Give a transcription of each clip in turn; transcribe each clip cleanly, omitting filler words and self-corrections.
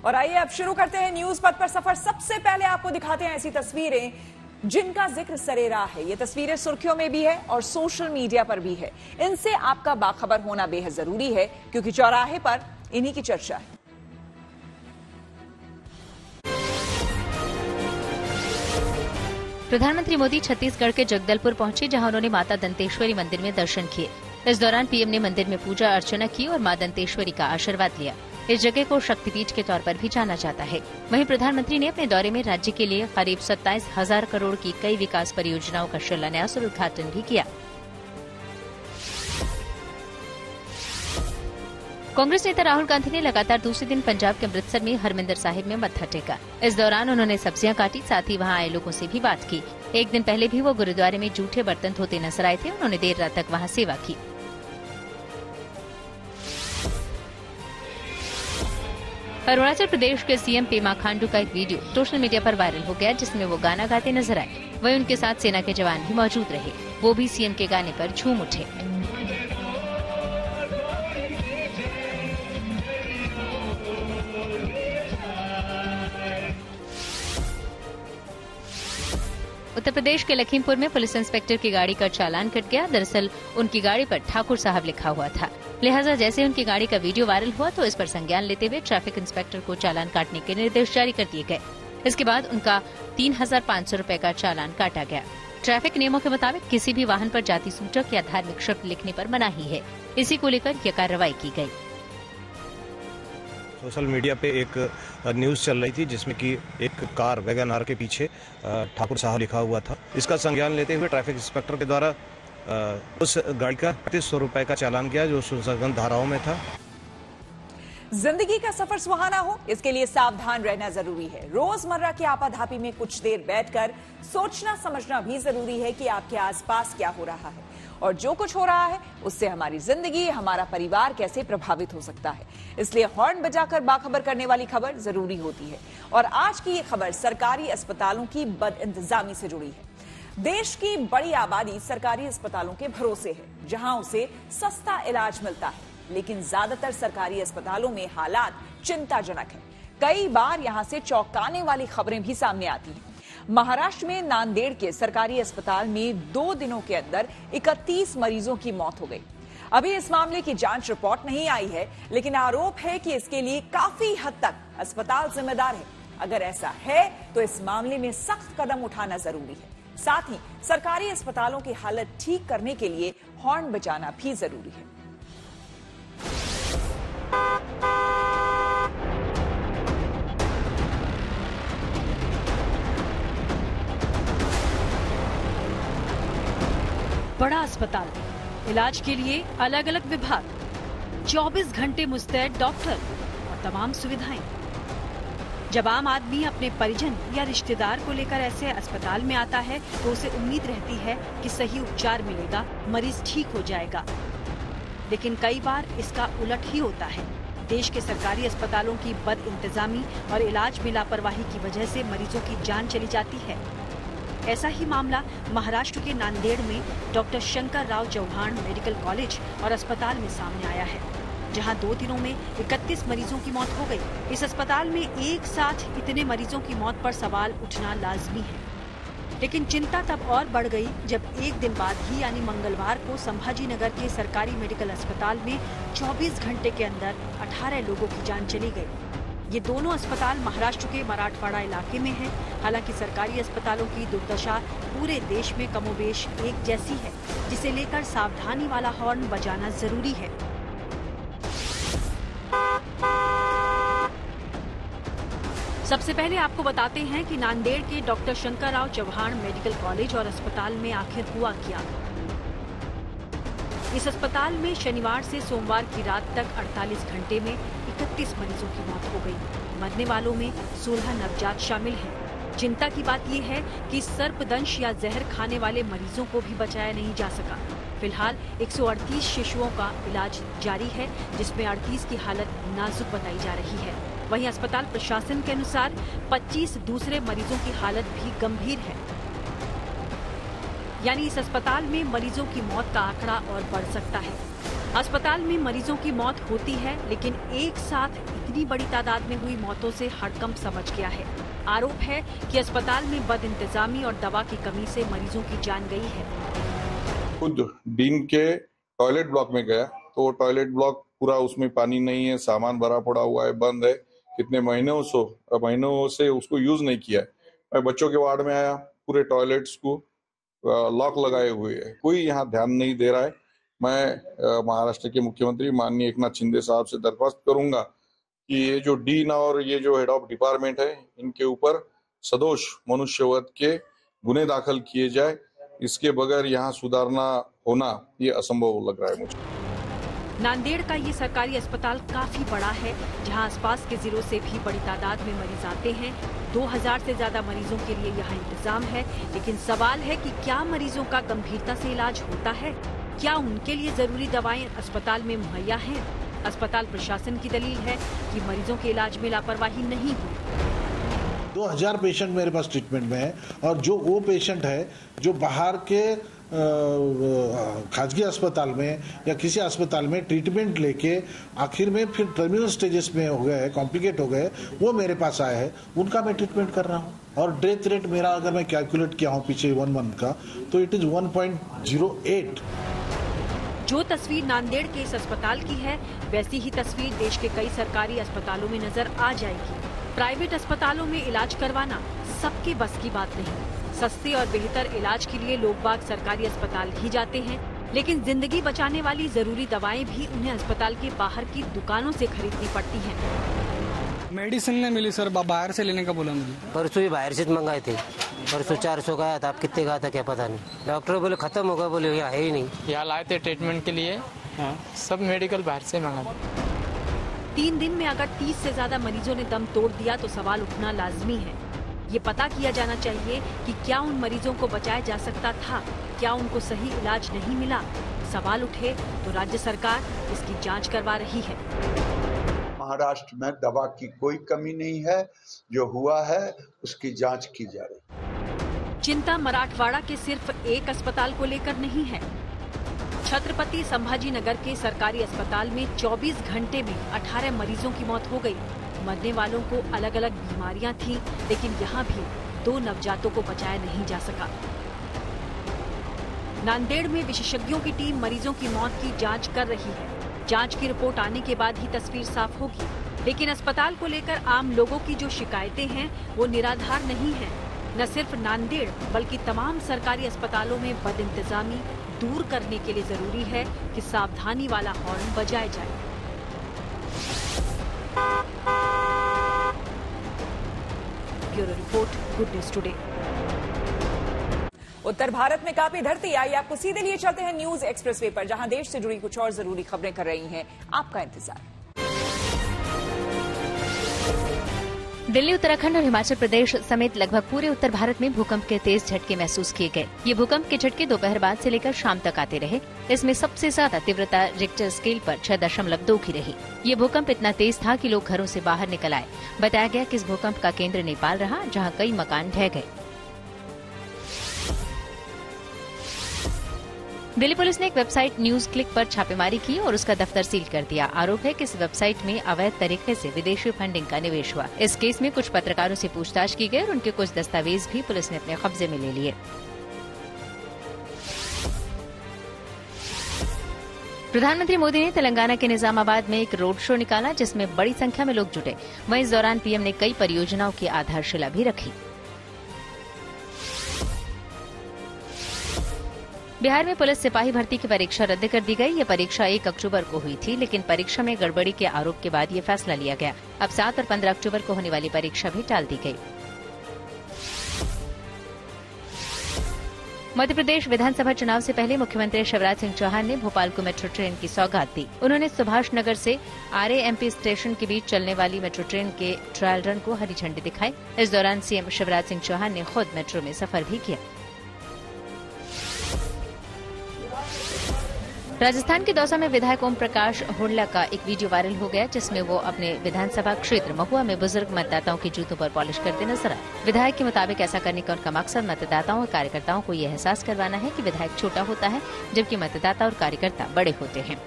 और आइए अब शुरू करते हैं न्यूज पथ पर सफर। सबसे पहले आपको दिखाते हैं ऐसी तस्वीरें जिनका जिक्र सरेराह है। ये तस्वीरें सुर्खियों में भी है और सोशल मीडिया पर भी है। इनसे आपका बाखबर होना बेहद जरूरी है क्योंकि चौराहे पर इन्हीं की चर्चा है। प्रधानमंत्री मोदी छत्तीसगढ़ के जगदलपुर पहुंचे, जहां उन्होंने माता दंतेश्वरी मंदिर में दर्शन किए। इस दौरान पीएम ने मंदिर में पूजा अर्चना की और मां दंतेश्वरी का आशीर्वाद लिया। इस जगह को शक्तिपीठ के तौर पर भी जाना जाता है। वहीं प्रधानमंत्री ने अपने दौरे में राज्य के लिए करीब 27,000 करोड़ की कई विकास परियोजनाओं का शिलान्यास और उद्घाटन भी किया। कांग्रेस नेता राहुल गांधी ने लगातार दूसरे दिन पंजाब के अमृतसर में हरमिंदर साहिब में मत्था टेका। इस दौरान उन्होंने सब्जियां काटी, साथ ही वहां आए लोगों से भी बात की। एक दिन पहले भी वो गुरुद्वारे में जूठे बर्तन धोते नजर आए थे। उन्होंने देर रात तक वहां सेवा की। अरुणाचल प्रदेश के सीएम पेमा खांडू का एक वीडियो सोशल मीडिया पर वायरल हो गया, जिसमें वो गाना गाते नजर आए। वहीं उनके साथ सेना के जवान भी मौजूद रहे। वो भी सीएम के गाने पर झूम उठे। उत्तर प्रदेश के लखीमपुर में पुलिस इंस्पेक्टर की गाड़ी का चालान कट गया। दरअसल उनकी गाड़ी पर ठाकुर साहब लिखा हुआ था। लिहाजा जैसे उनकी गाड़ी का वीडियो वायरल हुआ तो इस पर संज्ञान लेते हुए ट्रैफिक इंस्पेक्टर को चालान काटने के निर्देश जारी कर दिए गए। इसके बाद उनका 3,500 रुपए का चालान काटा गया। ट्रैफिक नियमों के मुताबिक किसी भी वाहन पर जाति सूचक या धार्मिक शब्द लिखने पर मनाही है। इसी को लेकर यह कार्रवाई की गई। सोशल मीडिया पे एक न्यूज़ चल रही थी जिसमें कि एक कार वैगन आर के पीछे ठाकुर साहब लिखा हुआ था। इसका संज्ञान लेते हुए ट्रैफिक इंस्पेक्टर के द्वारा उस गाड़ी का 3,500 रुपए का चालान किया, जो संशोधन धाराओं में था। जिंदगी का सफर सुहाना हो, इसके लिए सावधान रहना जरूरी है। रोजमर्रा की आपाधापी में कुछ देर बैठकर सोचना समझना भी जरूरी है कि आपके आसपास क्या हो रहा है और जो कुछ हो रहा है उससे हमारी जिंदगी, हमारा परिवार कैसे प्रभावित हो सकता है। इसलिए हॉर्न बजाकर बाखबर करने वाली खबर जरूरी होती है। और आज की ये खबर सरकारी अस्पतालों की बदइंतजामी से जुड़ी है। देश की बड़ी आबादी सरकारी अस्पतालों के भरोसे है, जहां उसे सस्ता इलाज मिलता है। लेकिन ज्यादातर सरकारी अस्पतालों में हालात चिंताजनक है। कई बार यहां से चौंकाने वाली खबरें भी सामने आती हैं। महाराष्ट्र में नांदेड़ के सरकारी अस्पताल में 2 दिनों के अंदर 31 मरीजों की मौत हो गई। अभी इस मामले की जांच रिपोर्ट नहीं आई है, लेकिन आरोप है कि इसके लिए काफी हद तक अस्पताल जिम्मेदार है। अगर ऐसा है तो इस मामले में सख्त कदम उठाना जरूरी है। साथ ही सरकारी अस्पतालों की हालत ठीक करने के लिए हॉर्न बजाना भी जरूरी है। बड़ा अस्पताल, इलाज के लिए अलग अलग विभाग, 24 घंटे मुस्तैद डॉक्टर और तमाम सुविधाएं। जब आम आदमी अपने परिजन या रिश्तेदार को लेकर ऐसे अस्पताल में आता है तो उसे उम्मीद रहती है कि सही उपचार मिलेगा, मरीज ठीक हो जाएगा। लेकिन कई बार इसका उलट ही होता है। देश के सरकारी अस्पतालों की बदइंतजामी और इलाज में लापरवाही की वजह से मरीजों की जान चली जाती है। ऐसा ही मामला महाराष्ट्र के नांदेड़ में doctor Shankar Rao Chauhan medical college और अस्पताल में सामने आया है, जहां 2 दिनों में 31 मरीजों की मौत हो गई। इस अस्पताल में एक साथ इतने मरीजों की मौत पर सवाल उठना लाजमी है। लेकिन चिंता तब और बढ़ गई जब एक दिन बाद ही यानी मंगलवार को संभाजी नगर के सरकारी मेडिकल अस्पताल में 24 घंटे के अंदर 18 लोगों की जान चली गई। ये दोनों अस्पताल महाराष्ट्र के मराठवाड़ा इलाके में हैं। हालांकि सरकारी अस्पतालों की दुर्दशा पूरे देश में कमोबेश एक जैसी है, जिसे लेकर सावधानी वाला हॉर्न बजाना जरूरी है। सबसे पहले आपको बताते हैं कि नांदेड़ के doctor Shankar Rao Chauhan medical college और अस्पताल में आखिर हुआ क्या। इस अस्पताल में शनिवार से सोमवार की रात तक 48 घंटे में 31 मरीजों की मौत हो गई। मरने वालों में 16 नवजात शामिल हैं। चिंता की बात यह है कि सर्पदंश या जहर खाने वाले मरीजों को भी बचाया नहीं जा सका। फिलहाल 138 शिशुओं का इलाज जारी है, जिसमें 38 की हालत नाजुक बताई जा रही है। वहीं अस्पताल प्रशासन के अनुसार 25 दूसरे मरीजों की हालत भी गंभीर है। यानी इस अस्पताल में मरीजों की मौत का आंकड़ा और बढ़ सकता है। अस्पताल में मरीजों की मौत होती है, लेकिन एक साथ इतनी बड़ी तादाद में हुई मौतों से हड़कंप समझ गया है। आरोप है कि अस्पताल में बदइंतजामी और दवा की कमी से मरीजों की जान गई है। खुद डीन के टॉयलेट ब्लॉक में गया तो टॉयलेट ब्लॉक पूरा, उसमें पानी नहीं है, सामान भरा पड़ा हुआ है, बंद है, कितने महीनों से उसको यूज नहीं किया है। मैं बच्चों के वार्ड में आया, पूरे टॉयलेट्स को लॉक लगाए हुए है, कोई यहाँ ध्यान नहीं दे रहा है। मैं महाराष्ट्र के मुख्यमंत्री माननीय एकनाथ शिंदे साहब से दरख्वास्त करूंगा कि ये जो डीन और ये जो हेड ऑफ डिपार्टमेंट है, इनके ऊपर सदोष मनुष्यवध के गुने दाखिल किए जाए। इसके बगैर यहाँ सुधारना होना ये असंभव लग रहा है मुझे। नांदेड़ का ये सरकारी अस्पताल काफी बड़ा है, जहां आसपास के जिलों से भी बड़ी तादाद में मरीज आते हैं। 2000 से ज्यादा मरीजों के लिए यहाँ इंतजाम है, लेकिन सवाल है कि क्या मरीजों का गंभीरता से इलाज होता है? क्या उनके लिए जरूरी दवाएं अस्पताल में मुहैया हैं? अस्पताल प्रशासन की दलील है कि मरीजों के इलाज में लापरवाही नहीं हुई। 2000 पेशेंट मेरे पास ट्रीटमेंट में है, और जो वो पेशेंट है जो बाहर के खाजगी अस्पताल में या किसी अस्पताल में ट्रीटमेंट लेके आखिर में फिर टर्मिनल स्टेजेस में हो गए, कॉम्प्लिकेट हो गए, वो मेरे पास आए हैं, उनका मैं ट्रीटमेंट कर रहा हूँ। और डेथ रेट मेरा अगर मैं कैलकुलेट किया हूँ पीछे 1 मंथ का, तो इट इज 1.08। जो तस्वीर नांदेड़ के इस अस्पताल की है, वैसी ही तस्वीर देश के कई सरकारी अस्पतालों में नजर आ जाएगी। प्राइवेट अस्पतालों में इलाज करवाना सबके बस की बात नहीं। सस्ते और बेहतर इलाज के लिए लोग बाग सरकारी अस्पताल ही जाते हैं, लेकिन जिंदगी बचाने वाली जरूरी दवाएं भी उन्हें अस्पताल के बाहर की दुकानों से खरीदनी पड़ती हैं। मेडिसिन नहीं मिली सर, बाहर से लेने का बोला मुझे। परसों ही बाहर से मंगाए थे, परसों 400 का आया था, आप कितने का था क्या पता नहीं। डॉक्टर बोले खत्म होगा, बोले यहाँ है ही नहीं। यहाँ लाए थे ट्रीटमेंट के लिए, सब मेडिकल बाहर से मंगा। 3 दिन में अगर 30 से ज्यादा मरीजों ने दम तोड़ दिया तो सवाल उठना लाजमी है। ये पता किया जाना चाहिए कि क्या उन मरीजों को बचाया जा सकता था, क्या उनको सही इलाज नहीं मिला। सवाल उठे तो राज्य सरकार इसकी जांच करवा रही है। महाराष्ट्र में दवा की कोई कमी नहीं है, जो हुआ है उसकी जांच की जा रही। चिंता मराठवाड़ा के सिर्फ एक अस्पताल को लेकर नहीं है। छत्रपति संभाजी नगर के सरकारी अस्पताल में 24 घंटे में 18 मरीजों की मौत हो गई। मरने वालों को अलग अलग बीमारियां थीं, लेकिन यहाँ भी 2 नवजातों को बचाया नहीं जा सका। नांदेड़ में विशेषज्ञों की टीम मरीजों की मौत की जांच कर रही है। जांच की रिपोर्ट आने के बाद ही तस्वीर साफ होगी, लेकिन अस्पताल को लेकर आम लोगों की जो शिकायतें हैं वो निराधार नहीं है। न सिर्फ नांदेड़ बल्कि तमाम सरकारी अस्पतालों में बदइंतजामी दूर करने के लिए जरूरी है कि सावधानी वाला हॉर्न बजाया जाए। Bureau report, good news today. उत्तर भारत में कांपी धरती। आइए आपको सीधे लिए चलते हैं न्यूज एक्सप्रेसवे पर, जहां देश से जुड़ी कुछ और जरूरी खबरें कर रही हैं आपका इंतजार। दिल्ली, उत्तराखंड और हिमाचल प्रदेश समेत लगभग पूरे उत्तर भारत में भूकंप के तेज झटके महसूस किए गए। ये भूकंप के झटके दोपहर बाद से लेकर शाम तक आते रहे। इसमें सबसे ज्यादा तीव्रता रिक्टर स्केल पर 6.2 की रही। ये भूकंप इतना तेज था कि लोग घरों से बाहर निकल आए। बताया गया कि इस भूकंप का केंद्र नेपाल रहा, जहाँ कई मकान ढह गए। दिल्ली पुलिस ने एक वेबसाइट न्यूज क्लिक पर छापेमारी की और उसका दफ्तर सील कर दिया। आरोप है कि इस वेबसाइट में अवैध तरीके से विदेशी फंडिंग का निवेश हुआ। इस केस में कुछ पत्रकारों से पूछताछ की गई और उनके कुछ दस्तावेज भी पुलिस ने अपने कब्जे में ले लिए। प्रधानमंत्री मोदी ने तेलंगाना के निजामाबाद में एक रोड शो निकाला, जिसमें बड़ी संख्या में लोग जुटे। वहीं इस दौरान पीएम ने कई परियोजनाओं की आधारशिला भी रखी। बिहार में पुलिस सिपाही भर्ती की परीक्षा रद्द कर दी गई। ये परीक्षा 1 अक्टूबर को हुई थी, लेकिन परीक्षा में गड़बड़ी के आरोप के बाद ये फैसला लिया गया। अब 7 और 15 अक्टूबर को होने वाली परीक्षा भी टाल दी गई। मध्य प्रदेश विधानसभा चुनाव से पहले मुख्यमंत्री शिवराज सिंह चौहान ने भोपाल को मेट्रो ट्रेन की सौगात दी। उन्होंने सुभाष नगर से RAMP स्टेशन के बीच चलने वाली मेट्रो ट्रेन के ट्रायल रन को हरी झंडी दिखाई। इस दौरान सीएम शिवराज सिंह चौहान ने खुद मेट्रो में सफर भी किया। राजस्थान के दौसा में विधायक ओम प्रकाश हुडला का एक वीडियो वायरल हो गया, जिसमें वो अपने विधानसभा क्षेत्र महुआ में बुजुर्ग मतदाताओं के जूतों पर पॉलिश करते नजर आए। विधायक के मुताबिक ऐसा करने का उनका मकसद मतदाताओं और कार्यकर्ताओं को ये एहसास करवाना है कि विधायक छोटा होता है, जबकि मतदाता और कार्यकर्ता बड़े होते हैं।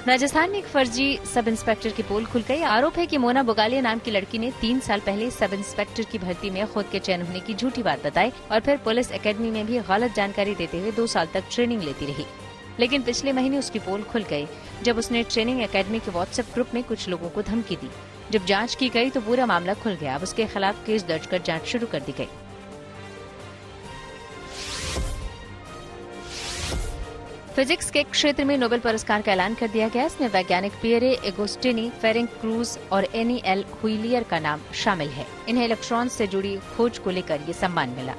राजस्थान में एक फर्जी सब इंस्पेक्टर की पोल खुल गई। आरोप है कि मोना बुगालिया नाम की लड़की ने 3 साल पहले सब इंस्पेक्टर की भर्ती में खुद के चयन होने की झूठी बात बताई और फिर पुलिस एकेडमी में भी गलत जानकारी देते हुए 2 साल तक ट्रेनिंग लेती रही। लेकिन पिछले महीने उसकी पोल खुल गई जब उसने ट्रेनिंग एकेडमी के व्हाट्सएप ग्रुप में कुछ लोगों को धमकी दी। जब जांच की गई तो पूरा मामला खुल गया। अब उसके खिलाफ केस दर्ज कर जांच शुरू कर दी गई। फिजिक्स के क्षेत्र में नोबेल पुरस्कार का ऐलान कर दिया गया। इसमें वैज्ञानिक पियरे एगोस्टिनी, फेरेंक क्रूज और एनी एल हुइलियर का नाम शामिल है। इन्हें इलेक्ट्रॉन से जुड़ी खोज को लेकर ये सम्मान मिला।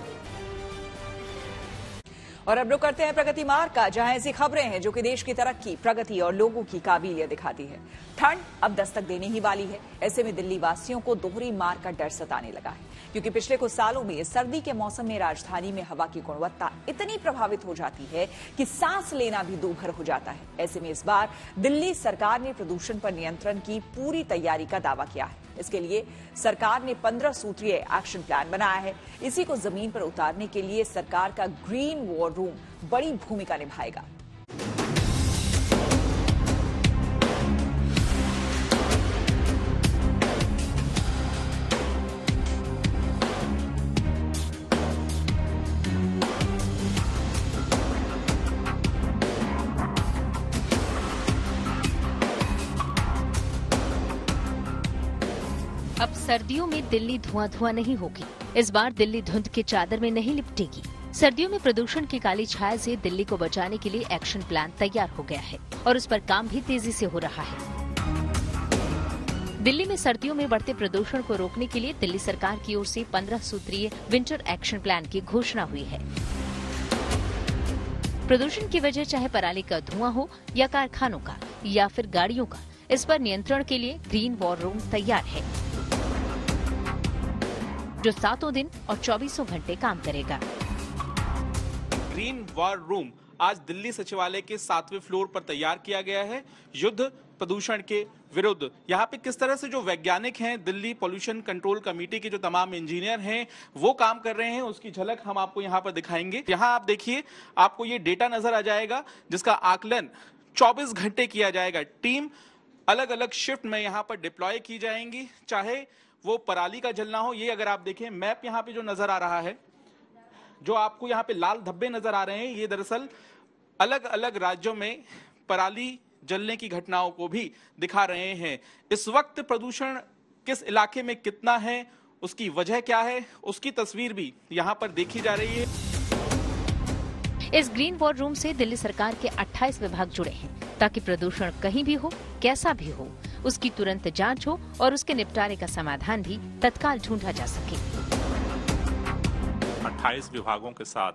और अब रुक करते हैं प्रगति मार्ग का, जहां ऐसी खबरें हैं जो कि देश की तरक्की, प्रगति और लोगों की काबिलियत दिखाती है। ठंड अब दस्तक देने ही वाली है। ऐसे में दिल्ली वासियों को दोहरी मार का डर सताने लगा है, क्योंकि पिछले कुछ सालों में सर्दी के मौसम में राजधानी में हवा की गुणवत्ता इतनी प्रभावित हो जाती है कि सांस लेना भी दूभर हो जाता है। ऐसे में इस बार दिल्ली सरकार ने प्रदूषण पर नियंत्रण की पूरी तैयारी का दावा किया है। इसके लिए सरकार ने 15 सूत्रीय एक्शन प्लान बनाया है। इसी को जमीन पर उतारने के लिए सरकार का ग्रीन वॉर रूम बड़ी भूमिका निभाएगा। अब सर्दियों में दिल्ली धुआं नहीं होगी। इस बार दिल्ली धुंध की चादर में नहीं लिपटेगी। सर्दियों में प्रदूषण की काली छाया से दिल्ली को बचाने के लिए एक्शन प्लान तैयार हो गया है और उस पर काम भी तेजी से हो रहा है। दिल्ली में सर्दियों में बढ़ते प्रदूषण को रोकने के लिए दिल्ली सरकार की ओर से 15 सूत्रीय विंटर एक्शन प्लान की घोषणा हुई है। प्रदूषण की वजह चाहे पराली का धुआं हो या कारखानों का या फिर गाड़ियों का, इस पर नियंत्रण के लिए ग्रीन वॉर रूम तैयार है, जो 7 दिन और 24 घंटे काम करेगा। ग्रीन वॉर रूम आज दिल्ली सचिवालय के 7वें फ्लोर पर तैयार किया गया है। युद्ध प्रदूषण के विरुद्ध यहाँ पे किस तरह से जो वैज्ञानिक हैं, दिल्ली पोल्यूशन कंट्रोल कमेटी के जो तमाम इंजीनियर हैं, वो काम कर रहे हैं, उसकी झलक हम आपको यहाँ पर दिखाएंगे। यहाँ आप देखिए, आपको ये डेटा नजर आ जाएगा जिसका आकलन 24 घंटे किया जाएगा। टीम अलग अलग शिफ्ट में यहाँ पर डिप्लॉय की जाएंगी, चाहे वो पराली का जलना हो। ये अगर आप देखें मैप यहाँ पे जो नजर आ रहा है, जो आपको यहाँ पे लाल धब्बे नजर आ रहे हैं, ये दरअसल अलग अलग राज्यों में पराली जलने की घटनाओं को भी दिखा रहे हैं। इस वक्त प्रदूषण किस इलाके में कितना है, उसकी वजह क्या है, उसकी तस्वीर भी यहाँ पर देखी जा रही है। इस ग्रीन वॉर रूम से दिल्ली सरकार के 28 विभाग जुड़े हैं, ताकि प्रदूषण कहीं भी हो, कैसा भी हो, उसकी तुरंत जांच हो और उसके निपटारे का समाधान भी तत्काल ढूंढा जा सके। 28 विभागों के साथ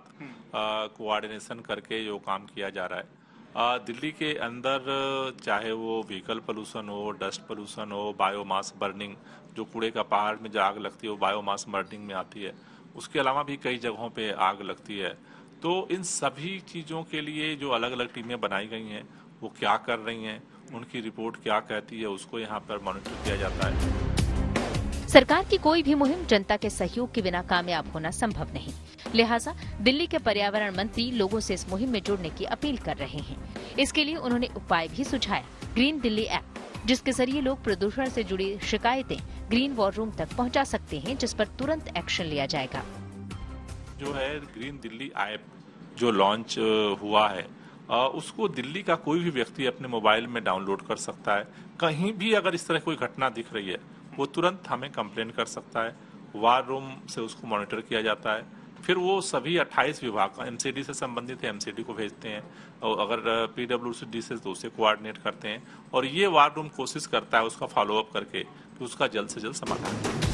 कोऑर्डिनेशन करके जो काम किया जा रहा है दिल्ली के अंदर, चाहे वो व्हीकल पोल्यूशन हो, डस्ट पोल्यूशन हो, बायोमास बर्निंग, जो कूड़े का पहाड़ में जो आग लगती है वो बायोमास बर्निंग में आती है। उसके अलावा भी कई जगहों पे आग लगती है। तो इन सभी चीज़ों के लिए जो अलग अलग टीमें बनाई गई हैं, वो क्या कर रही हैं, उनकी रिपोर्ट क्या कहती है, उसको यहाँ पर मॉनिटर किया जाता है। सरकार की कोई भी मुहिम जनता के सहयोग के बिना कामयाब होना संभव नहीं। लिहाजा दिल्ली के पर्यावरण मंत्री लोगों से इस मुहिम में जुड़ने की अपील कर रहे हैं। इसके लिए उन्होंने उपाय भी सुझाया, ग्रीन दिल्ली ऐप, जिसके जरिए लोग प्रदूषण से जुड़ी शिकायतें ग्रीन वॉर रूम तक पहुंचा सकते हैं, जिस पर तुरंत एक्शन लिया जाएगा। जो है ग्रीन दिल्ली ऐप जो लॉन्च हुआ है, उसको दिल्ली का कोई भी व्यक्ति अपने मोबाइल में डाउनलोड कर सकता है। कहीं भी अगर इस तरह कोई घटना दिख रही है, वो तुरंत हमें कंप्लेन कर सकता है। वार रूम से उसको मॉनिटर किया जाता है। फिर वो सभी 28 विभाग एमसीडी से संबंधित है, एमसीडी को भेजते हैं, और अगर पीडब्ल्यूडी से तो उसे कोऑर्डिनेट करते हैं, और ये वार रूम कोशिश करता है उसका फॉलोअप करके कि उसका जल्द से जल्द समाधान।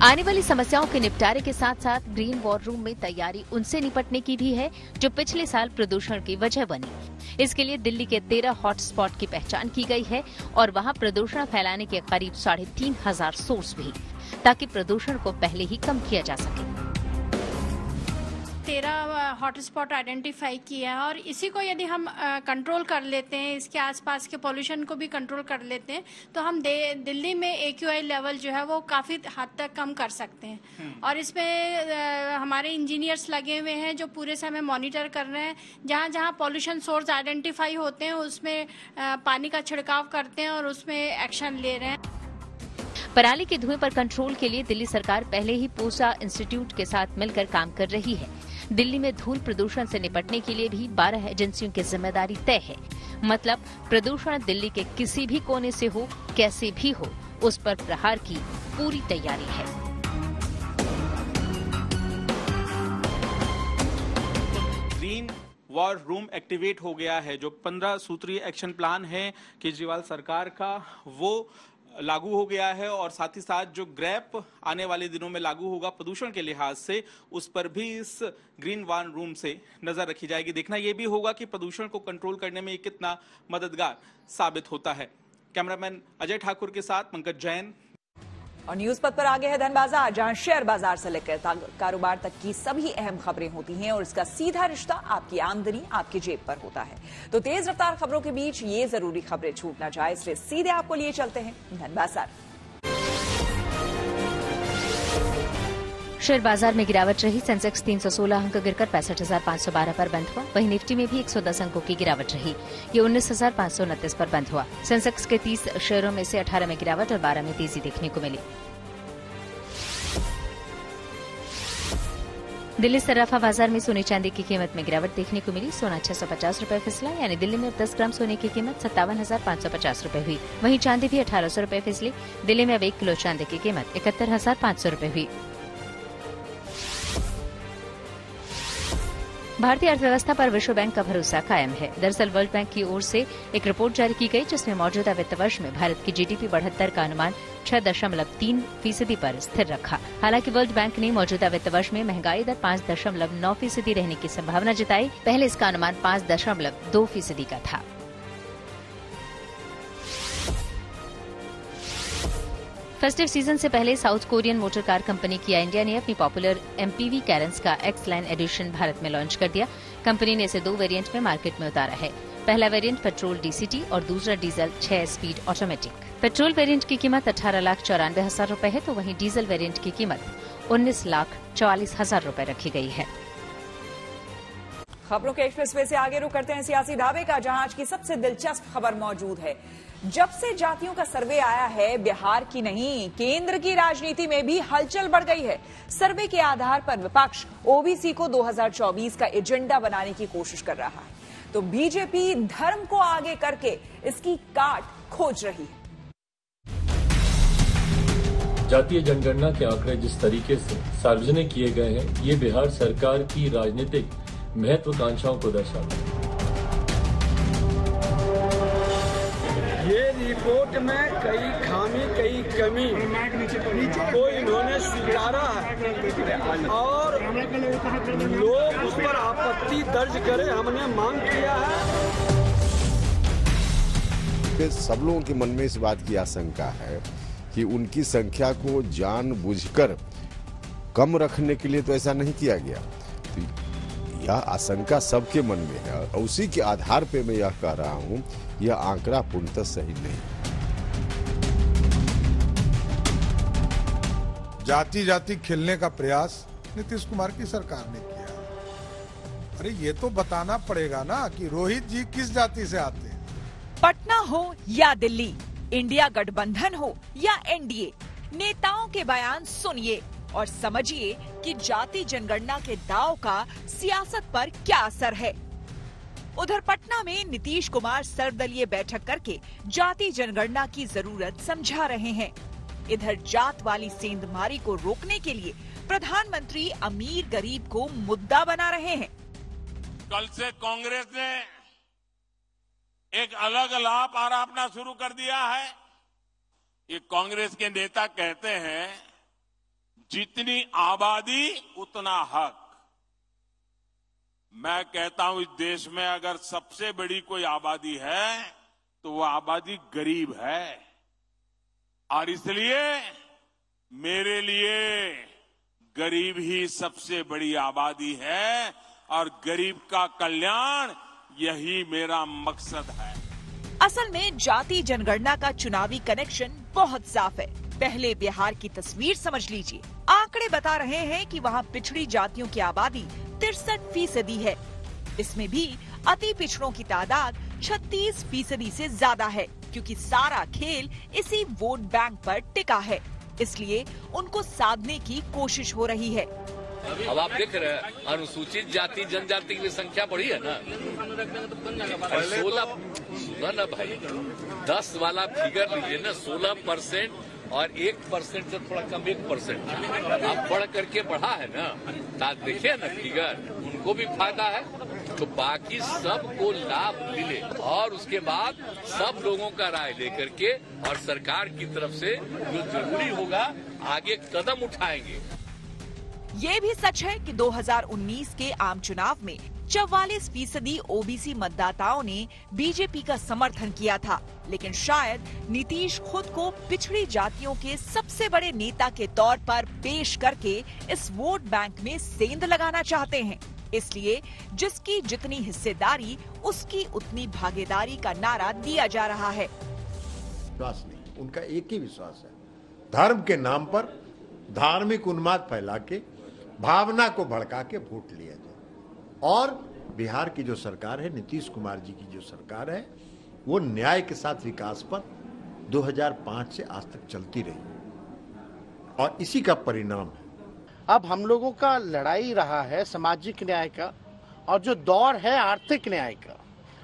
आने वाली समस्याओं के निपटारे के साथ साथ ग्रीन वॉर रूम में तैयारी उनसे निपटने की भी है जो पिछले साल प्रदूषण की वजह बनी। इसके लिए दिल्ली के 13 हॉटस्पॉट की पहचान की गई है और वहां प्रदूषण फैलाने के करीब 3,500 सोर्स भी, ताकि प्रदूषण को पहले ही कम किया जा सके। 13 हॉटस्पॉट आइडेंटिफाई किया है और इसी को यदि हम कंट्रोल कर लेते हैं, इसके आसपास के पॉल्यूशन को भी कंट्रोल कर लेते हैं, तो हम दिल्ली में AQI लेवल जो है वो काफ़ी हद तक कम कर सकते हैं। और इसमें हमारे इंजीनियर्स लगे हुए हैं जो पूरे समय मॉनिटर कर रहे हैं। जहाँ जहाँ पॉल्यूशन सोर्स आइडेंटिफाई होते हैं उसमें पानी का छिड़काव करते हैं और उसमें एक्शन ले रहे हैं। पराली के धुएं पर कंट्रोल के लिए दिल्ली सरकार पहले ही पूसा इंस्टीट्यूट के साथ मिलकर काम कर रही है। दिल्ली में धूल प्रदूषण से निपटने के लिए भी 12 एजेंसियों की जिम्मेदारी तय है। मतलब प्रदूषण दिल्ली के किसी भी कोने से हो, कैसे भी हो, उस पर प्रहार की पूरी तैयारी है। ग्रीन वॉर रूम एक्टिवेट हो गया है। जो 15 सूत्रीय एक्शन प्लान है केजरीवाल सरकार का, वो लागू हो गया है और साथ ही साथ जो ग्रैप आने वाले दिनों में लागू होगा प्रदूषण के लिहाज से, उस पर भी इस ग्रीन वॉर रूम से नजर रखी जाएगी। देखना यह भी होगा कि प्रदूषण को कंट्रोल करने में ये कितना मददगार साबित होता है। कैमरामैन अजय ठाकुर के साथ पंकज जैन। और न्यूज पथ पर आगे है धन बाजार, जहां शेयर बाजार से लेकर कारोबार तक की सभी अहम खबरें होती हैं और इसका सीधा रिश्ता आपकी आमदनी, आपकी जेब पर होता है। तो तेज रफ्तार खबरों के बीच ये जरूरी खबरें छूट ना जाए, इसलिए सीधे आपको लिए चलते हैं धन बाजार। शेयर बाजार में गिरावट रही। सेंसेक्स 316 अंक गिरकर 65,512 पर बंद हुआ। वहीं निफ्टी में भी 110 अंकों की गिरावट रही। ये 19,529 पर बंद हुआ। सेंसेक्स के 30 शेयरों में से 18 में गिरावट और 12 में तेजी देखने को मिली। दिल्ली सराफा बाजार में सोने चांदी की कीमत में गिरावट देखने को मिली। सोना 650 रुपए फिसला, यानी दिल्ली में 10 ग्राम सोने की कीमत 57,550 रुपए हुई। वहीं चांदी भी 1,800 रुपए फिसली। दिल्ली में अब 1 किलो चांदी की कीमत 71,500 रुपए हुई। भारतीय अर्थव्यवस्था पर विश्व बैंक का भरोसा कायम है। दरअसल वर्ल्ड बैंक की ओर से एक रिपोर्ट जारी की गई, जिसमें मौजूदा वित्त वर्ष में भारत की GDP बढ़ोत्तर का अनुमान 6.3% पर स्थिर रखा। हालांकि वर्ल्ड बैंक ने मौजूदा वित्त वर्ष में महंगाई दर 5.9% रहने की संभावना जताई। पहले इसका अनुमान 5.2% का था। फेस्टिव सीजन से पहले south Korean motor car company किया इंडिया ने अपनी पॉपुलर MPV कैरेंस का X लाइन एडिशन भारत में लॉन्च कर दिया। कंपनी ने इसे 2 वेरिएंट में मार्केट में उतारा है। पहला वेरिएंट पेट्रोल DCT और दूसरा diesel 6 speed automatic. Petrol variant की कीमत 18,94,000 रुपए है, तो वहीं डीजल वेरिएंट की कीमत 19,44,000 रुपए रखी गई है। खबरों के एक्सप्रेसवे से आगे रुक करते हैं सियासी ढाबे का, जहां आज की सबसे दिलचस्प खबर मौजूद है। जब से जातियों का सर्वे आया है, बिहार की नहीं केंद्र की राजनीति में भी हलचल बढ़ गई है। सर्वे के आधार पर विपक्ष OBC को 2024 का एजेंडा बनाने की कोशिश कर रहा है, तो बीजेपी धर्म को आगे करके इसकी काट खोज रही है। जातीय जनगणना के आंकड़े जिस तरीके से सार्वजनिक किए गए हैं, ये बिहार सरकार की राजनीतिक महत्वाकांक्षाओं को दर्शाता है। ये रिपोर्ट में कई खामी, कई कमी को इन्होंने स्वीकारा है और लोग उस पर आपत्ति दर्ज करें, हमने मांग किया है। सब लोगों के मन में इस बात की आशंका है कि उनकी संख्या को जानबूझकर कम रखने के लिए तो ऐसा नहीं किया गया। तो यह आशंका सबके मन में है और उसी के आधार पे मैं यह कह रहा हूं, यह आंकड़ा पूर्णतः सही नहीं। जाति जाति खेलने का प्रयास नीतीश कुमार की सरकार ने किया। अरे ये तो बताना पड़ेगा ना कि रोहित जी किस जाति से आते हैं। पटना हो या दिल्ली, इंडिया गठबंधन हो या NDA, नेताओं के बयान सुनिए और समझिए कि जाति जनगणना के दांव का सियासत पर क्या असर है। उधर पटना में नीतीश कुमार सर्वदलीय बैठक करके जाति जनगणना की जरूरत समझा रहे हैं। इधर जात वाली सेंधमारी को रोकने के लिए प्रधानमंत्री अमीर गरीब को मुद्दा बना रहे हैं। कल से कांग्रेस ने एक अलग लाभ आरोपना शुरू कर दिया है। ये कांग्रेस के नेता कहते हैं जितनी आबादी उतना हक। मैं कहता हूं इस देश में अगर सबसे बड़ी कोई आबादी है तो वो आबादी गरीब है और इसलिए मेरे लिए गरीब ही सबसे बड़ी आबादी है और गरीब का कल्याण यही मेरा मकसद है। असल में जाति जनगणना का चुनावी कनेक्शन बहुत साफ है। पहले बिहार की तस्वीर समझ लीजिए। आंकड़े बता रहे हैं कि वहाँ पिछड़ी जातियों की आबादी 63% है। इसमें भी अति पिछड़ों की तादाद 36% से ज्यादा है, क्योंकि सारा खेल इसी वोट बैंक पर टिका है। इसलिए उनको साधने की कोशिश हो रही है। अब आप देख रहे हैं अनुसूचित जाति जनजाति की संख्या बढ़ी है ना। 16 ना भाई 10 वाला फिगर लीजिए ना, 16% और 1% से थोड़ा कम 1%। आप बढ़ करके बढ़ा है ना, देखिए ना फिगर, उनको भी फायदा है तो बाकी सबको लाभ मिले और उसके बाद सब लोगों का राय लेकर के और सरकार की तरफ से जो जरूरी होगा आगे कदम उठाएंगे। ये भी सच है कि 2019 के आम चुनाव में 44% ओबीसी मतदाताओं ने बीजेपी का समर्थन किया था, लेकिन शायद नीतीश खुद को पिछड़ी जातियों के सबसे बड़े नेता के तौर पर पेश करके इस वोट बैंक में सेंध लगाना चाहते हैं। इसलिए जिसकी जितनी हिस्सेदारी उसकी उतनी भागीदारी का नारा दिया जा रहा है। विश्वास नहीं, उनका एक ही विश्वास है, धर्म के नाम पर धार्मिक उन्माद फैला के भावना को भड़का के वोट लिया जाए। और बिहार की जो सरकार है, नीतीश कुमार जी की जो सरकार है, वो न्याय के साथ विकास पर 2005 से आज तक चलती रही और इसी का परिणाम है। अब हम लोगों का लड़ाई रहा है सामाजिक न्याय का, और जो दौर है आर्थिक न्याय का,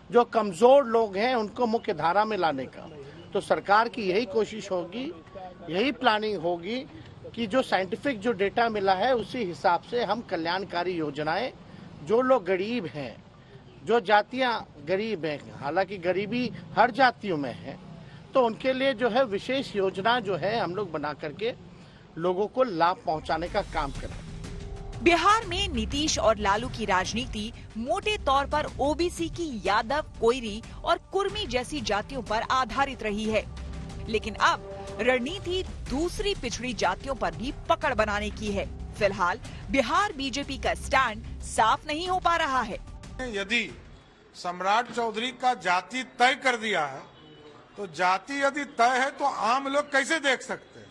जो कमजोर लोग हैं उनको मुख्य धारा में लाने का। तो सरकार की यही कोशिश होगी, यही प्लानिंग होगी कि जो साइंटिफिक जो डेटा मिला है उसी हिसाब से हम कल्याणकारी योजनाएं, जो लोग गरीब हैं, जो जातियां गरीब हैं, हालांकि गरीबी हर जातियों में है, तो उनके लिए जो है विशेष योजना जो है हम लोग बना करके लोगों को लाभ पहुंचाने का काम करें। बिहार में नीतीश और लालू की राजनीति मोटे तौर पर ओबीसी की यादव, कोयरी और कुर्मी जैसी जातियों पर आधारित रही है, लेकिन अब रणनीति दूसरी पिछड़ी जातियों पर भी पकड़ बनाने की है। फिलहाल बिहार बीजेपी का स्टैंड साफ नहीं हो पा रहा है। यदि सम्राट चौधरी का जाति तय कर दिया है, तो जाति यदि तय है तो आम लोग कैसे देख सकते हैं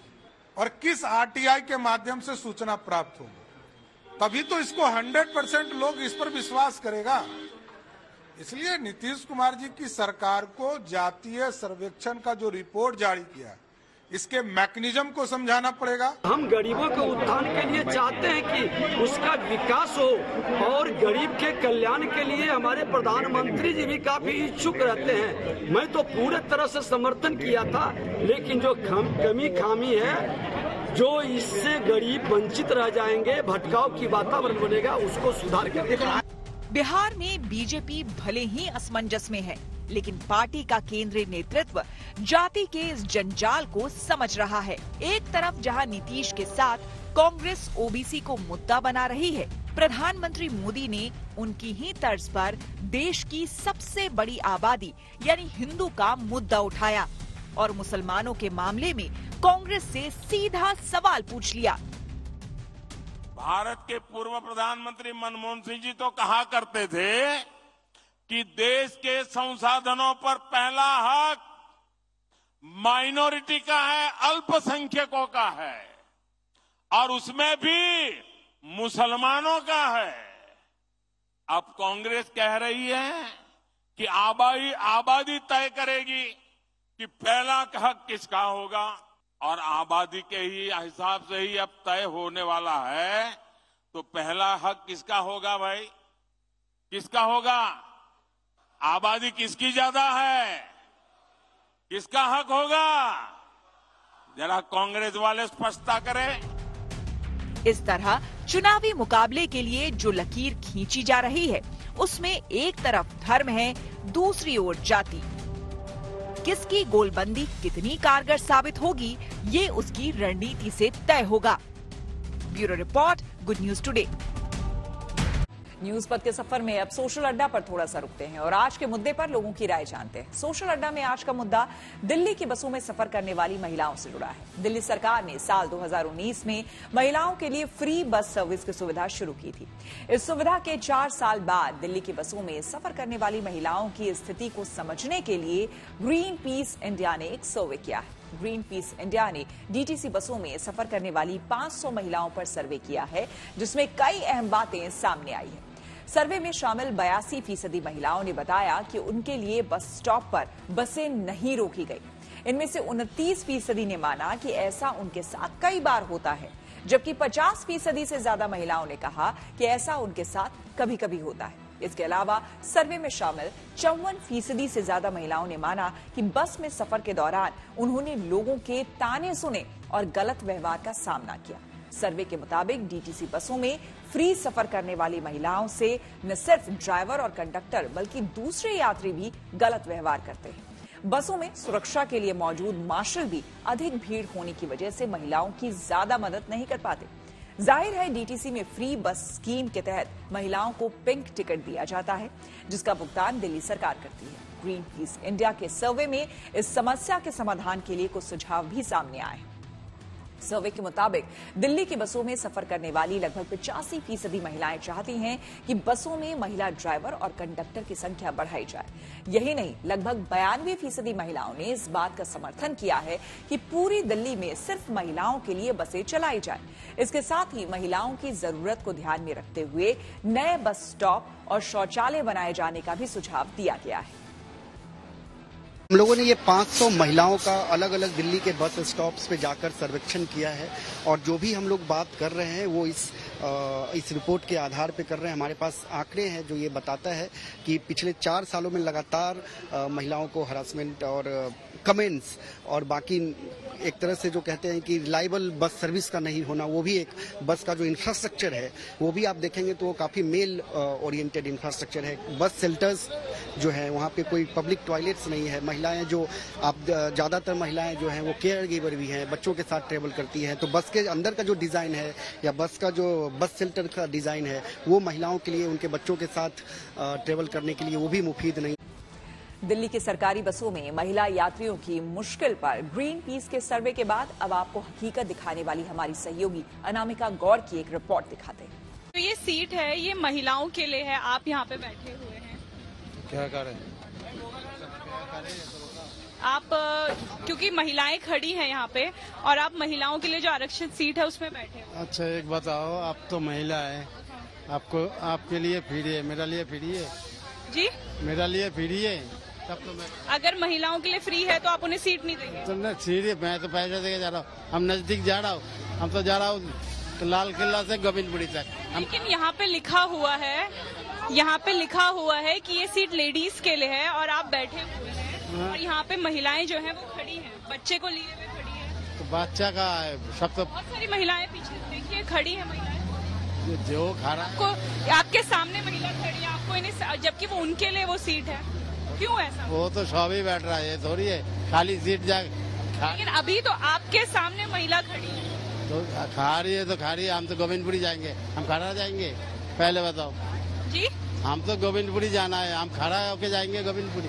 और किस आरटीआई के माध्यम से सूचना प्राप्त होगी? तभी तो इसको 100% लोग इस पर विश्वास करेगा। इसलिए नीतीश कुमार जी की सरकार को जातीय सर्वेक्षण का जो रिपोर्ट जारी किया है, इसके मैकेनिज्म को समझाना पड़ेगा। हम गरीबों के उत्थान के लिए चाहते हैं कि उसका विकास हो और गरीब के कल्याण के लिए हमारे प्रधानमंत्री जी भी काफी इच्छुक रहते हैं। मैं तो पूरे तरह से समर्थन किया था, लेकिन जो कमी खामी है, जो इससे गरीब वंचित रह जाएंगे, भटकाव की वातावरण बनेगा, उसको सुधार कर देना। बिहार में बीजेपी भले ही असमंजस में है, लेकिन पार्टी का केंद्रीय नेतृत्व जाति के इस जंजाल को समझ रहा है। एक तरफ जहां नीतीश के साथ कांग्रेस ओबीसी को मुद्दा बना रही है, प्रधानमंत्री मोदी ने उनकी ही तर्ज पर देश की सबसे बड़ी आबादी यानी हिंदू का मुद्दा उठाया और मुसलमानों के मामले में कांग्रेस से सीधा सवाल पूछ लिया। भारत के पूर्व प्रधानमंत्री मनमोहन सिंह जी तो कहा करते थे कि देश के संसाधनों पर पहला हक माइनॉरिटी का है, अल्पसंख्यकों का है, और उसमें भी मुसलमानों का है। अब कांग्रेस कह रही है कि आबादी तय करेगी कि पहला हक किसका होगा, और आबादी के ही हिसाब से ही अब तय होने वाला है। तो पहला हक किसका होगा भाई? किसका होगा? आबादी किसकी ज्यादा है? किसका हक होगा? जरा कांग्रेस वाले स्पष्टता करें। इस तरह चुनावी मुकाबले के लिए जो लकीर खींची जा रही है, उसमें एक तरफ धर्म है, दूसरी ओर जाति। किसकी गोलबंदी कितनी कारगर साबित होगी, ये उसकी रणनीति से तय होगा। Bureau report, good news today. News पथ के सफर में अब सोशल अड्डा पर थोड़ा सा रुकते हैं और आज के मुद्दे पर लोगों की राय जानते हैं। सोशल अड्डा में आज का मुद्दा दिल्ली की बसों में सफर करने वाली महिलाओं से जुड़ा है। दिल्ली सरकार ने साल 2019 में महिलाओं के लिए फ्री बस सर्विस की सुविधा शुरू की थी। इस सुविधा के 4 साल बाद दिल्ली की बसों में सफर करने वाली महिलाओं की स्थिति को समझने के लिए ग्रीन पीस इंडिया ने एक सर्वे किया है। ग्रीन पीस इंडिया ने डीटीसी बसों में सफर करने वाली 500 महिलाओं पर सर्वे किया है, जिसमें कई अहम बातें सामने आई हैं। सर्वे में शामिल 82% महिलाओं ने बताया कि उनके लिए बस स्टॉप पर बसें नहीं रोकी गई। इनमें से 29% ने माना कि ऐसा उनके साथ कई बार होता है, जबकि 50% से ज्यादा महिलाओं ने कहा कि ऐसा उनके साथ कभी कभी होता है। इसके अलावा सर्वे में शामिल 54% से ज्यादा महिलाओं ने माना कि बस में सफर के दौरान उन्होंने लोगों के ताने सुने और गलत व्यवहार का सामना किया। सर्वे के मुताबिक डीटीसी बसों में फ्री सफर करने वाली महिलाओं से न सिर्फ ड्राइवर और कंडक्टर बल्कि दूसरे यात्री भी गलत व्यवहार करते हैं। बसों में सुरक्षा के लिए मौजूद मार्शल भी अधिक भीड़ होने की वजह से महिलाओं की ज्यादा मदद नहीं कर पाते। जाहिर है डीटीसी में फ्री बस स्कीम के तहत महिलाओं को पिंक टिकट दिया जाता है, जिसका भुगतान दिल्ली सरकार करती है। ग्रीन पीस इंडिया के सर्वे में इस समस्या के समाधान के लिए कुछ सुझाव भी सामने आए हैं। सर्वे के मुताबिक दिल्ली की बसों में सफर करने वाली लगभग 85% महिलाएं चाहती हैं कि बसों में महिला ड्राइवर और कंडक्टर की संख्या बढ़ाई जाए। यही नहीं, लगभग 92% महिलाओं ने इस बात का समर्थन किया है कि पूरी दिल्ली में सिर्फ महिलाओं के लिए बसें चलाई जाए। इसके साथ ही महिलाओं की जरूरत को ध्यान में रखते हुए नए बस स्टॉप और शौचालय बनाए जाने का भी सुझाव दिया गया है। हम लोगों ने ये 500 महिलाओं का अलग अलग दिल्ली के बस स्टॉप्स पे जाकर सर्वेक्षण किया है और जो भी हम लोग बात कर रहे हैं वो इस रिपोर्ट के आधार पे कर रहे हैं। हमारे पास आंकड़े हैं जो ये बताता है कि पिछले 4 सालों में लगातार महिलाओं को हरासमेंट और कमेंट्स और बाकी एक तरह से जो कहते हैं कि रिलायबल बस सर्विस का नहीं होना, वो भी एक बस का जो इंफ्रास्ट्रक्चर है वो भी आप देखेंगे तो काफ़ी मेल ओरिएंटेड इंफ्रास्ट्रक्चर है। बस शेल्टर्स जो है वहाँ पे कोई पब्लिक टॉयलेट्स नहीं है। महिलाएं जो आप ज़्यादातर महिलाएं जो हैं वो केयर गिवर भी हैं, बच्चों के साथ ट्रेवल करती हैं, तो बस के अंदर का जो डिज़ाइन है या बस का जो बस शेल्टर का डिज़ाइन है वो महिलाओं के लिए, उनके बच्चों के साथ ट्रेवल करने के लिए वो भी मुफीद नहीं। दिल्ली की सरकारी बसों में महिला यात्रियों की मुश्किल पर ग्रीन पीस के सर्वे के बाद अब आपको हकीकत दिखाने वाली हमारी सहयोगी अनामिका गौर की एक रिपोर्ट दिखाते हैं। तो ये सीट है, ये महिलाओं के लिए है। आप यहाँ पे बैठे हुए हैं, क्या करें आप क्योंकि महिलाएं खड़ी हैं यहाँ पे और आप महिलाओं के लिए जो आरक्षित सीट है उसमें बैठे हैं। अच्छा एक बताओ, आप तो महिला है, आपको आपके लिए फ्री है, मेरा लिए फ्री है जी, मेरा लिए फ्री है। तब तो मैं अगर महिलाओं के लिए फ्री है तो आप उन्हें सीट नहीं देंगे? तो न सीट, मैं तो पैसे देके जा रहा हूँ, हम नजदीक जा रहा हूँ, हम तो जा रहा हूँ लाल किला से गोविंदपुरी तक। लेकिन यहाँ पे लिखा हुआ है, यहाँ पे लिखा हुआ है कि ये सीट लेडीज के लिए है और आप बैठे हुए हैं और यहाँ पे महिलाएं जो है वो खड़ी हैं, बच्चे को लिए हुए खड़ी है। तो बच्चा का है सब, तो बहुत सारी महिलाएं पीछे देखिए खड़ी है। महिलाएं जो खा रहा आपको, आपके सामने महिला खड़ी है, आपको इन्हें, जबकि वो उनके लिए वो सीट है, क्यों ऐसा? वो तो सब ही बैठ रहा है, थोड़ी है खाली सीट जा। लेकिन अभी तो आपके सामने महिला खड़ी है, तो खा रही है तो खा रही है। हम तो गोविंदपुरी जाएंगे, हम खड़ा जाएंगे? पहले बताओ जी, हम तो गोविंदपुरी जाना है, हम खड़ा होके जाएंगे गोविंदपुरी।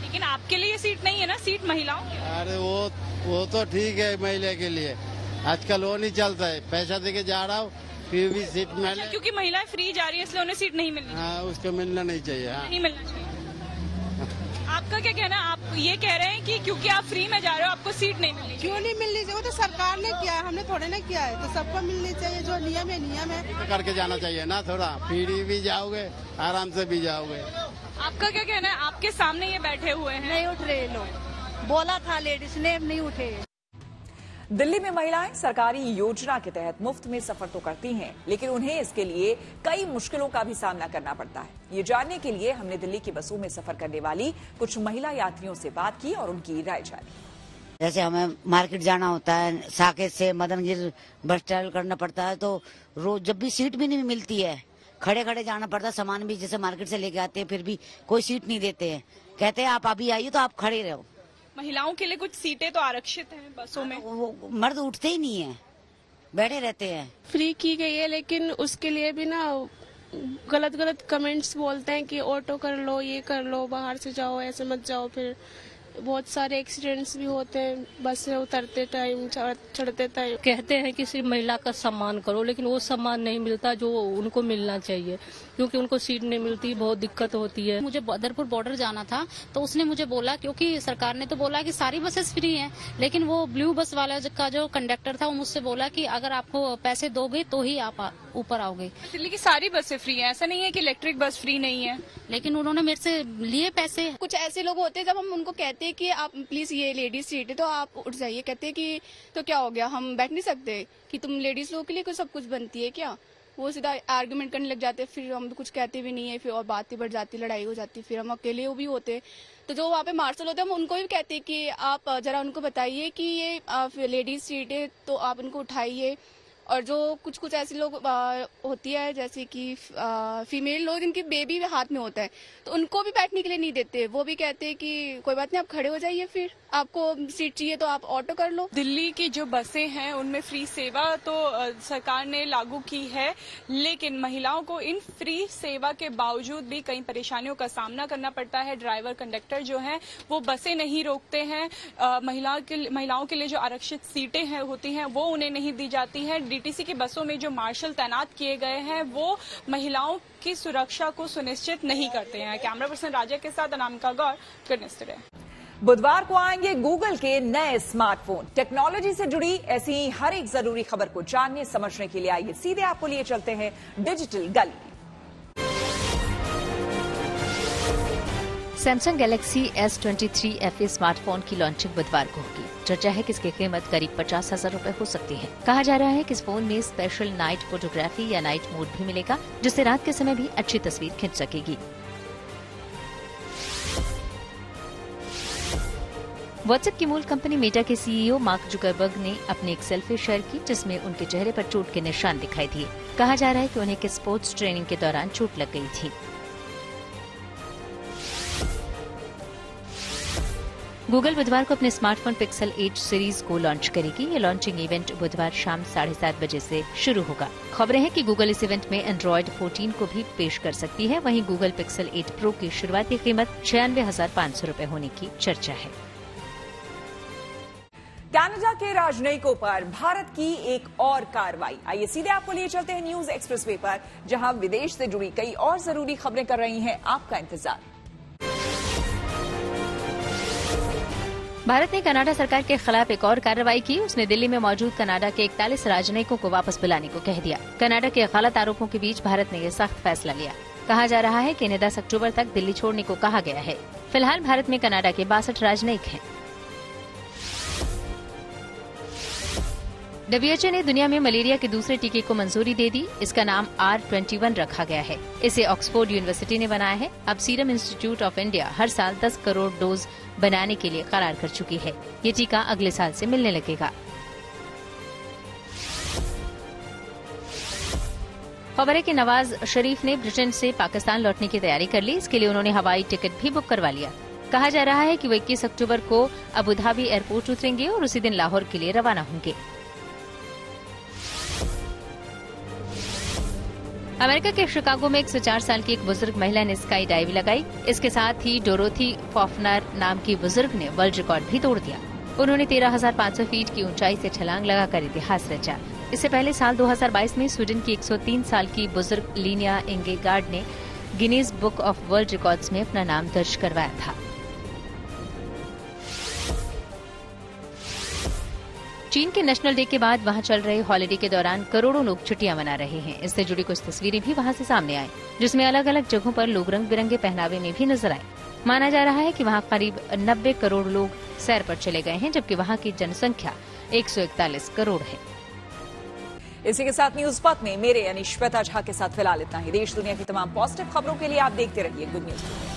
लेकिन आपके लिए सीट नहीं है ना, सीट महिलाओं की। अरे वो तो ठीक है महिला के लिए, आजकल वो नहीं चलता है, पैसा देके जा रहा हूँ फिर भी सीट मिले। क्योंकि महिलाएं फ्री जा रही है इसलिए उन्हें सीट नहीं मिलनी। हाँ, उसको मिलना नहीं चाहिए। हाँ, नहीं मिलना चाहिए। आपका क्या कहना है? आप ये कह रहे हैं कि क्योंकि आप फ्री में जा रहे हो आपको सीट नहीं मिलनी? क्यों नहीं मिलनी चाहिए? वो तो सरकार ने किया है, हमने थोड़े ना किया है, तो सबको मिलनी चाहिए। जो नियम है नियम है, तो करके जाना चाहिए ना, थोड़ा फ्री भी जाओगे आराम से भी जाओगे। आपका क्या कहना है? आपके सामने ये बैठे हुए हैं, नहीं उठ रहे लोग, बोला था लेडीज ने, नहीं उठे। दिल्ली में महिलाएं सरकारी योजना के तहत मुफ्त में सफर तो करती हैं, लेकिन उन्हें इसके लिए कई मुश्किलों का भी सामना करना पड़ता है। ये जानने के लिए हमने दिल्ली की बसों में सफर करने वाली कुछ महिला यात्रियों से बात की और उनकी राय जानी। जैसे हमें मार्केट जाना होता है, साकेत से मदनगिर बस ट्रैवल करना पड़ता है, तो रोज जब भी सीट भी नहीं मिलती है, खड़े खड़े जाना पड़ता है। सामान भी जैसे मार्केट से लेके आते हैं, फिर भी कोई सीट नहीं देते हैं, कहते हैं आप अभी आइए तो आप खड़े रहो। महिलाओं के लिए कुछ सीटें तो आरक्षित हैं बसों में, वो मर्द उठते ही नहीं है, बैठे रहते हैं। फ्री की गई है लेकिन उसके लिए भी ना गलत गलत कमेंट्स बोलते हैं कि ऑटो कर लो, ये कर लो, बाहर से जाओ, ऐसे मत जाओ। फिर बहुत सारे एक्सीडेंट्स भी होते हैं बस से उतरते टाइम, चढ़ते टाइम। कहते हैं कि सिर्फ महिला का सम्मान करो, लेकिन वो सम्मान नहीं मिलता जो उनको मिलना चाहिए, क्योंकि उनको सीट नहीं मिलती, बहुत दिक्कत होती है। मुझे बदरपुर बॉर्डर जाना था तो उसने मुझे बोला, क्योंकि सरकार ने तो बोला कि सारी बसेस फ्री हैं, लेकिन वो ब्लू बस वाला का जो कंडक्टर था वो मुझसे बोला कि अगर आपको पैसे दोगे तो ही आप ऊपर आओगे। दिल्ली की सारी बसें फ्री हैं, ऐसा नहीं है कि इलेक्ट्रिक बस फ्री नहीं है, लेकिन उन्होंने मेरे से लिए पैसे। कुछ ऐसे लोग होते हैं जब हम उनको कहते हैं कि आप प्लीज ये लेडीज सीट है तो आप उठ जाइए, कहते हैं कि तो क्या हो गया, हम बैठ नहीं सकते कि तुम लेडीज लोगों के लिए सब कुछ बनती है क्या। वो सीधा आर्गुमेंट करने लग जाते हैं, फिर हम कुछ कहते भी नहीं है, फिर और बात ही बढ़ जाती, लड़ाई हो जाती, फिर हम अकेले भी होते। तो जो वहाँ पे मार्शल होते हैं हम उनको भी कहते हैं कि आप जरा उनको बताइए कि ये लेडीज सीट है तो आप उनको उठाइए। और जो कुछ कुछ ऐसे लोग होती है जैसे कि फीमेल लोग जिनकी बेबी हाथ में होता है तो उनको भी बैठने के लिए नहीं देते। वो भी कहते हैं कि कोई बात नहीं, आप खड़े हो जाइए, फिर आपको सीट चाहिए तो आप ऑटो कर लो। दिल्ली की जो बसें हैं उनमें फ्री सेवा तो सरकार ने लागू की है, लेकिन महिलाओं को इन फ्री सेवा के बावजूद भी कई परेशानियों का सामना करना पड़ता है। ड्राइवर कंडक्टर जो हैं वो बसें नहीं रोकते हैं, महिलाओं के लिए जो आरक्षित सीटें होती हैं वो उन्हें नहीं दी जाती हैं। डीटीसी की बसों में जो मार्शल तैनात किए गए हैं वो महिलाओं की सुरक्षा को सुनिश्चित नहीं करते हैं। कैमरा पर्सन राजा के साथ अनामिका गौर, गुडनेस टुडे। बुधवार को आएंगे गूगल के नए स्मार्टफोन। टेक्नोलॉजी से जुड़ी ऐसी ही हर एक जरूरी खबर को जानने समझने के लिए आइए सीधे आपको लिए चलते हैं डिजिटल गली। Samsung Galaxy S23 FE smartphone की लॉन्चिंग बुधवार को होगी। चर्चा है कि इसकी कीमत करीब 50,000 रुपए हो सकती है। कहा जा रहा है कि इस फोन में स्पेशल नाइट फोटोग्राफी या नाइट मोड भी मिलेगा, जिससे रात के समय भी अच्छी तस्वीर खींच सकेगी। व्हाट्सएप की मूल कंपनी मेटा के CEO मार्क जुकरबर्ग ने अपनी एक सेल्फी शेयर की, जिसमें उनके चेहरे पर चोट के निशान दिखाई दिए। कहा जा रहा है कि उन्हें किसी स्पोर्ट्स ट्रेनिंग के दौरान चोट लग गई थी। गूगल बुधवार को अपने स्मार्टफोन पिक्सल 8 सीरीज को लॉन्च करेगी। ये लॉन्चिंग इवेंट बुधवार शाम 7:30 बजे से शुरू होगा। खबरें हैं कि गूगल इस इवेंट में एंड्रॉयड 14 को भी पेश कर सकती है। वहीं गूगल पिक्सल 8 प्रो की शुरुआती कीमत 96,500 रुपए होने की चर्चा है। कनाडा के राजनयिकों पर भारत की एक और कार्रवाई। आइए सीधे आपको लिए चलते हैं न्यूज एक्सप्रेसवे पर, जहां विदेश से जुड़ी कई और जरूरी खबरें कर रही हैं आपका इंतजार। भारत ने कनाडा सरकार के खिलाफ एक और कार्रवाई की। उसने दिल्ली में मौजूद कनाडा के 41 राजनयिकों को वापस बुलाने को कह दिया। कनाडा के गलत आरोपों के बीच भारत ने यह सख्त फैसला लिया। कहा जा रहा है कि इन्हें 10 अक्टूबर तक दिल्ली छोड़ने को कहा गया है। फिलहाल भारत में कनाडा के 62 राजनयिक हैं। WHO ने दुनिया में मलेरिया के दूसरे टीके को मंजूरी दे दी। इसका नाम R21 रखा गया है। इसे ऑक्सफोर्ड यूनिवर्सिटी ने बनाया है। अब सीरम इंस्टीट्यूट ऑफ इंडिया हर साल 10 करोड़ डोज बनाने के लिए करार कर चुकी है। ये टीका अगले साल से मिलने लगेगा। खबर है कि नवाज शरीफ ने ब्रिटेन से पाकिस्तान लौटने की तैयारी कर ली। इसके लिए उन्होंने हवाई टिकट भी बुक करवा लिया। कहा जा रहा है कि वो 21 अक्टूबर को अबू धाबी एयरपोर्ट उतरेंगे और उसी दिन लाहौर के लिए रवाना होंगे। अमेरिका के शिकागो में 104 साल की एक बुजुर्ग महिला ने स्काई डाइव लगाई। इसके साथ ही डोरोथी फॉफनर नाम की बुजुर्ग ने वर्ल्ड रिकॉर्ड भी तोड़ दिया। उन्होंने 13,500 फीट की ऊंचाई से छलांग लगाकर इतिहास रचा। इससे पहले साल 2022 में स्वीडन की 103 साल की बुजुर्ग लीनिया इंगेगार्ड ने Guinness book of world records में अपना नाम दर्ज करवाया था। चीन के नेशनल डे के बाद वहां चल रहे हॉलिडे के दौरान करोड़ों लोग छुट्टियां मना रहे हैं। इससे जुड़ी कुछ तस्वीरें भी वहां से सामने आई, जिसमें अलग अलग जगहों पर लोग रंग बिरंगे पहनावे में भी नजर आए। माना जा रहा है कि वहां करीब 90 करोड़ लोग सैर पर चले गए हैं, जबकि वहां की जनसंख्या 141 करोड़ है। इसी के साथ न्यूज पथ में मेरे यानी श्वेता झा के साथ फिलहाल इतना ही। देश दुनिया की तमाम पॉजिटिव खबरों के लिए आप देखते रहिए गुड न्यूज।